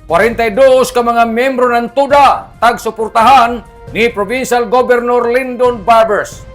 42 ka mga membro ng TUDA tagsuportahan ni Provincial Governor Lyndon Barbers.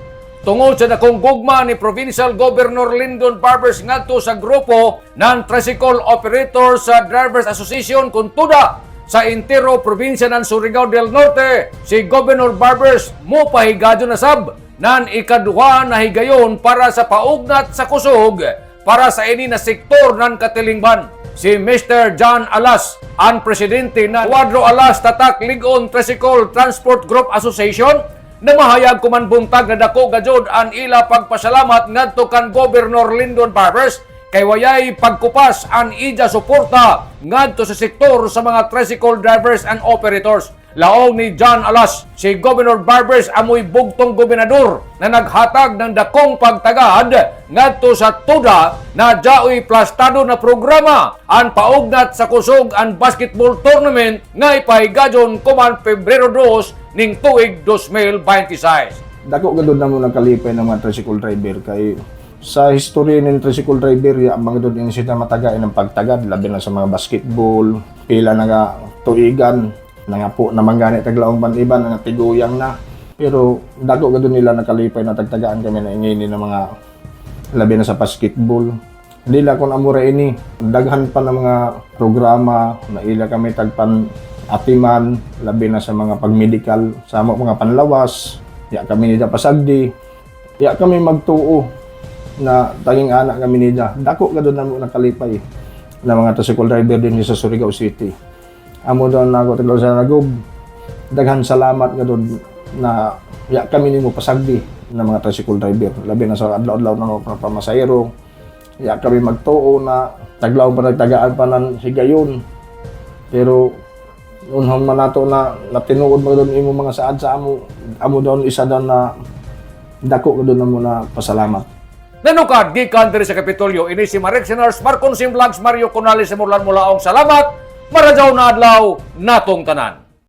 Tungod sa dakong gugma ni Provincial Governor Lyndon Barbers ngadto sa grupo ng Tricycle Operators Drivers Association kung TUDA sa entero probinsya ng Surigao del Norte, si Governor Barbers mo pahigado na sab nan ikaduha na higayon para sa paugnat sa kusog para sa ini na sektor ng Katilingban. Si Mr. John Alas, ang presidente ng Cuadro Alas Tatak Ligon Tricycle Transport Group Association, na mahayag kumanbuntag na dako gajud ang ila pagpasalamat ngadto kan Governor Lyndon Barbers kay wayay pagkupas ang ija suporta ngadto sa sektor sa mga tricycle drivers and operators. Laong ni John Alas, si Governor Barbers amoy bugtong gobernador na naghatag ng dakong pagtagad ngadto sa TUDA na jaoy plastado na programa ang paugnat sa kusog ang basketball tournament nga ipahigadyon kuman Pebrero 2 ning tuig 2026. Dako gandun na mo nagkalipay ng mga tricycle driver kay sa history ng tricycle driver ang mga doon sila matagay ng pagtagad labi na sa mga basketball pila nga tuigan nga po naman ganit taglaong ban-iban nga tiguyang na pero dako gandun nila nakalipay na tagtagaan kami na ingini ng mga labi na sa basketball. Hindi lang kung amura ini daghan pa ng mga programa na ila kami tagpan atiman, labi na sa mga pagmedikal, sa mga panlawas, ya kami nida pasagdi, ya kami magtuo na taging anak kami nida. Dako ka doon na mo nakalipay na mga tricycle driver din sa Surigao City. Amo doon na ako taglaw sa nagub. Daghan salamat ka doon na ya kami nimo pasagdi na mga tricycle driver, labi na sa adlaw-adlaw na mga pamasahero. Ya kami magtuo na taglaw pa nagtagaan pa ng higayon. Pero unhon man nato na tinuod mo doon imo mga saad sa amo doon isa doon na dako ko doon na mo na pasalamat. Nanukad gikan diri sa Kapitolyo ini si Marek Senars Marcon Sim Vlogs Mario Conales sa Mulaong. Salamat. Maradyaw na adlaw natong tanan.